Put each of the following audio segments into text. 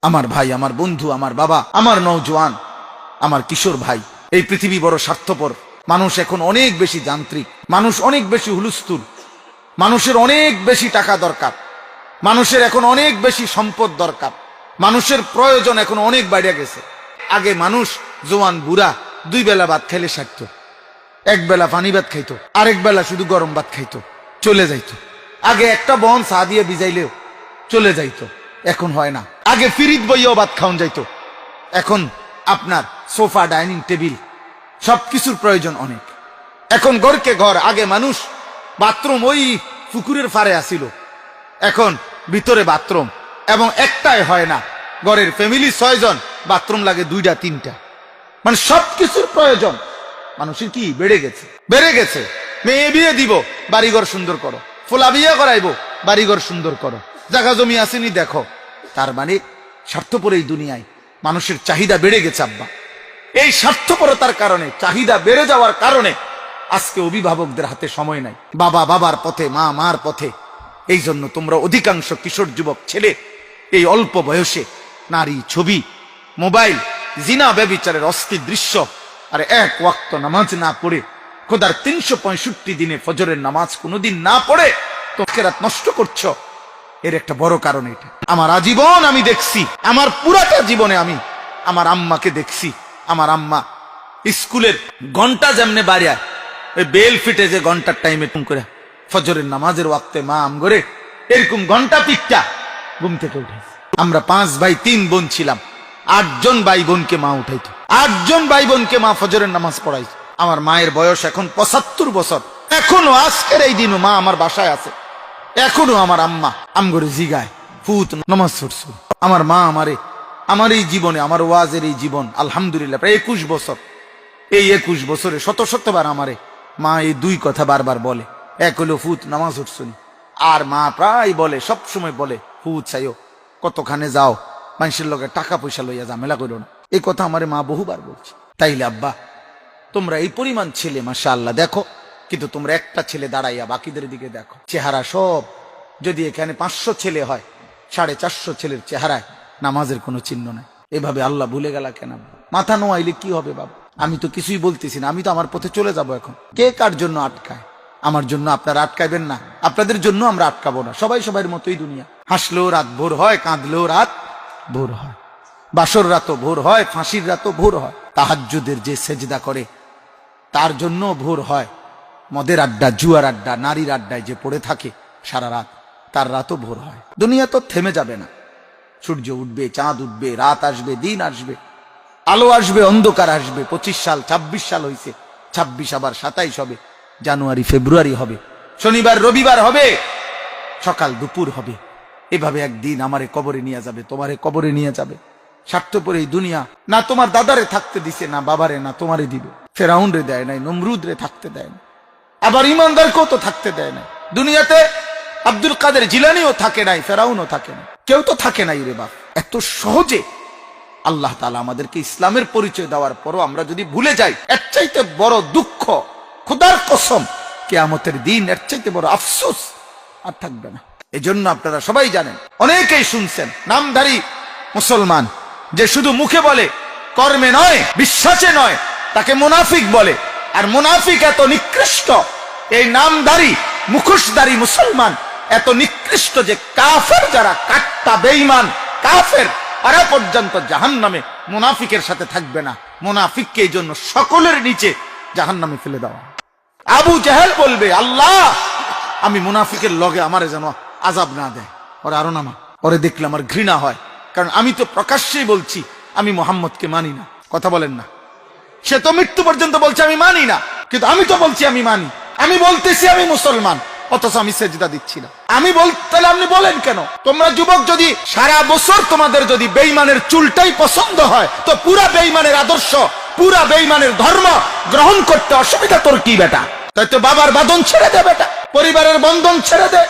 আমার ভাই, আমার বন্ধু, আমার বাবা, আমার নওজোয়ান, আমার কিশোর ভাই, এই পৃথিবী বড় স্বার্থপর। মানুষ এখন অনেক বেশি যান্ত্রিক, মানুষ অনেক বেশি হুলস্থুল, মানুষের অনেক বেশি টাকা দরকার, মানুষের এখন অনেক বেশি সম্পদ দরকার, মানুষের প্রয়োজন এখন অনেক বাইরে গেছে। আগে মানুষ জোয়ান বুড়া 2 বেলা ভাত খাইলে সারত, 1 বেলা পানি ভাত খাইতো, আরেক বেলা শুধু গরম ভাত খাইতো, চলে যাইতো। আগে একটা বন চা দিয়ে ভিজাইলেও চলে যাইতো, এখন হয় না। আগে ফিরিত বইয়াও ভাত খাওয়ান যাইতো, এখন আপনার সোফা, ডাইনিং টেবিল সবকিছুর প্রয়োজন অনেক। এখন ঘরকে ঘর, আগে মানুষ বাথরুম ওই পুকুরের পাড়ে আসিল, এখন ভিতরে বাথরুম, এবং একটাই হয় না, ঘরের ফ্যামিলি 6 জন, বাথরুম লাগে 2টা 3টা। মানে সবকিছুর প্রয়োজন মানুষের কি বেড়ে গেছে, বেড়ে গেছে। মেয়ে বিয়ে দিব, বাড়িঘর সুন্দর করো, ফোলা বিয়ে করাইবো, বাড়িঘর সুন্দর করো, জায়গা জমি আসেনি দেখো। তার মানে স্বার্থপর এই দুনিয়ায় মানুষের চাহিদা বেড়ে গেছে আব্বা। এই স্বার্থপরতার কারণে, চাহিদা বেড়ে যাওয়ার কারণে আজকে অভিভাবকদের হাতে সময় নাই, বাবা বাবার পথে, মা মার পথে। এই জন্য তোমরা অধিকাংশ কিশোর যুবক ছেলে এই অল্প বয়সে নারী, ছবি, মোবাইল, জিনা, ব্যভিচারের অস্থির দৃশ্য, আর 1 ওয়াক্ত নামাজ না পড়ে, খোদার 365 দিনে ফজরের নামাজ কোনোদিন না পড়ে তোকে রাত নষ্ট করছো। এর একটা বড় কারণ এটা। আমার আজীবন আমি দেখছি, আমার পুরাটা জীবনে আমি আমার আম্মাকে দেখছি। আমার আম্মা স্কুলের ঘন্টা যেমনে বাড়িয়া ওই বেল ফিটে যে ঘন্টার টাইমে টুম করে ফজরের নামাজের ওয়াক্তে মা আমগরে এরকম ঘন্টা পিটটা ঘুম থেকে উঠেছে। আমরা 5 ভাই 3 বোন ছিলাম, 8 জন ভাই বোনকে মা উঠাইতো, 8 জন ভাই বোনকে মা ফজরের নামাজ পড়াইতো। আমার মায়ের বয়স এখন 75 বছর, এখনো আজকের এই দিনও মা আমার বাসায় আছে, এখনো আমার আম্মা আমগরে জিগায় ফুত নামাজ পড়ছো। আমার মা আমারে, আমার এই জীবনে, আমার ওয়াজের এই জীবন আলহামদুলিল্লাহ প্রায় 21 বছর, এই 21 বছরে শতবার আমারে মা এই 2 কথা বারবার বলে। এক হলো ফুত নামাজ উঠছনি, আর মা প্রায় বলে, সব সময় বলে, ফুত চাইও, কতখানে যাও, মানুষের লোকের টাকা পয়সা লইয়া ঝামেলা করো না। এই কথা আমারে মা বহুবার বলছে। তাইলে আব্বা তোমরা এই পরিমাণ ছেলে মাশাআল্লাহ দেখো, কিন্তু তোমরা একটা ছেলে দাঁড়াইয়া বাকিদের দিকে দেখো, চেহারা সব। যদি এখানে 500 ছেলে হয়, 450 ছেলের চেহারায় নামাজের কোনো চিহ্ন নাই। এভাবে আল্লাহ ভুলে গেল কেন? মাথা নোয়াইলে কি হবে বাবা? আমি তো কিছুই বলতেছি না, আমি তো আমার পথে চলে যাব। এখন কে কার জন্য আটকায়? আমার জন্য আপনারা আটকাইবেন না, আপনাদের জন্য আমরা আটকাবো না। সবাই সবার মতোই দুনিয়া। হাসলেও রাত ভোর হয়, কাঁদলেও রাত ভোর হয়, বাসর রাতও ভোর হয়, ফাঁসির রাতও ভোর হয়, তাহাজ্জুদের যে সেজদা করে তার জন্য ভোর হয়, মদের আড্ডা, জুয়ার আড্ডা, নারীর আড্ডায় যে পড়ে থাকে সারা রাত, তার রাতও ভোর হয়। দুনিয়া তো থেমে যাবে না, সূর্য উঠবে, চাঁদ উঠবে, রাত আসবে, দিন আসবে, আলো আসবে, অন্ধকার আসবে। 25 সাল 26 সাল হয়েছে, 26 আবার 27 হবে, জানুয়ারি ফেব্রুয়ারি হবে, শনিবার রবিবার হবে, সকাল দুপুর হবে। এভাবে একদিন আমারে কবরে নিয়ে যাবে, তোমারে কবরে নিয়ে যাবে। স্বার্থপর এই দুনিয়া না তোমার দাদারে থাকতে দিছে, না বাবারে, না তোমারে দিবে। ফেরাউন রে দেয় নাই, নমরুদ রে থাকতে দেয় না, আবার ইমানদারকেও তো থাকতে দেয় না। দুনিয়াতে আব্দুল কাদের জিলানিও থাকে নাই, ফেরাউনও থাকে না, কেউ তো থাকে নাই রে বাপ। এত সহজে আল্লাহ তাআলা আমাদেরকে ইসলামের পরিচয় দেওয়ার পরও আমরা যদি ভুলে যাই, এর চাইতে বড় দুঃখ, খোদার কসম, কিয়ামতের দিন এর চাইতে বড় আফসোস আর থাকবে না। এজন্য আপনারা সবাই জানেন, অনেকেই শুনছেন, নামধারী মুসলমান যে শুধু মুখে বলে, কর্মে নয়, বিশ্বাসে নয়, তাকে মুনাফিক বলে। আর মুনাফিক এত নিকৃষ্ট, এই নামধারী মুখোশধারী মুসলমান এত নিকৃষ্ট যে কাফের যারা, কাট্টা বেঈমান কাফের, ওরা পর্যন্ত জাহান্নামে মুনাফিকের সাথে থাকবে না। মুনাফিককে এই জন্য সকলের নিচে জাহান্নামে ফেলে দেওয়া। আবু জাহেল বলবে, আল্লাহ আমি মুনাফিকের লগে আমারে যেন আযাব না দেয়, ওরা আরো নামা, ওরে দেখলে আমার ঘৃণা হয়, কারণ আমি তো প্রকাশ্যেই বলছি আমি মুহাম্মদকে মানি না। কথা বলেন না? সে তো মৃত্যু পর্যন্ত বলছে আমি মানি না, কিন্তু আমি তো বলছি আমি মানি। আমি বলতেছি আমি মুসলমান, অথচ আমি সেজদা দিচ্ছি না। আমি তাহলে আপনি বলেন কেন? তোমরা যুবক যদি সারা বছর তোমাদের যদি বেঈমানের চুলটাই পছন্দ হয়, তো পুরা বেঈমানের আদর্শ, পুরা বেঈমানের ধর্ম গ্রহণ করতে অসুবিধা তোর কি বেটা? তাই তো বাবার বাঁধন ছেড়ে দে বেটা, পরিবারের বন্ধন ছেড়ে দে,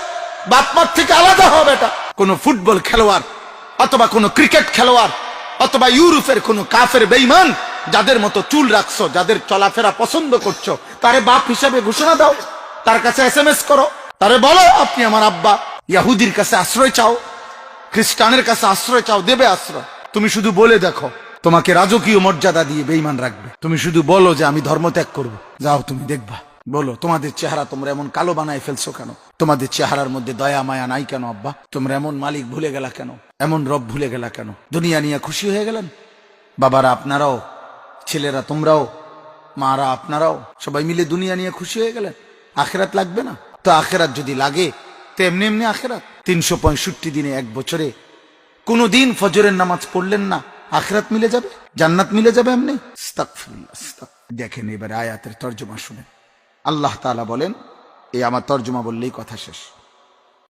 বাপ মার থেকে আলাদা হ বেটা। কোন ফুটবল খেলোয়াড় অথবা কোন ক্রিকেট খেলোয়াড় অথবা ইউরোপের কোন কাফের বেঈমান যাদের মতো চুল রাখছো, যাদের চলাফেরা পছন্দ করছো, তারে বাপ হিসাবে ঘোষণা দাও, তার কাছে SMS করো, তারে বলো আপনি আমার আব্বা। ইহুদির কাছে আশ্রয় চাও, খ্রিস্টানের কাছে আশ্রয় চাও, দেবে আশ্রয়। তুমি শুধু বলে দেখো, তোমাকে রাজকীয় মর্যাদা দিয়ে বেঈমান রাখবে। তুমি শুধু বলো যে আমি ধর্ম ত্যাগ করবো, যাও তুমি দেখবা। বলো তোমাদের চেহারা তোমরা এমন কালো বানায় ফেলছো কেন? তোমাদের চেহারার মধ্যে দয়া মায়া নাই কেন আব্বা? তোমরা এমন মালিক ভুলে গেলা কেন? এমন রব ভুলে গেলা কেন? দুনিয়া নিয়ে খুশি হয়ে গেলেন? বাবারা আপনারাও, ছেলেরা তোমরাও, মারা আপনারাও, সবাই মিলে দুনিয়া নিয়ে খুশি হয়ে গেলেন। আখেরাত লাগবে না তো? আখেরাত যদি লাগে তো এমনি এমনি আখেরাত। 365 দিনে এক বছরে কোনো দিন ফজরের নামাজ পড়লেন না, আখেরাত মিলে যাবে, জান্নাত মিলে যাবে এমনি। আস্তাগফিরুল্লাহ, দেখেন এবার আয়াতের তর্জমা শুনেন। আল্লাহ তাআলা বলেন, এই আমার তর্জমা বললেই কথা শেষ।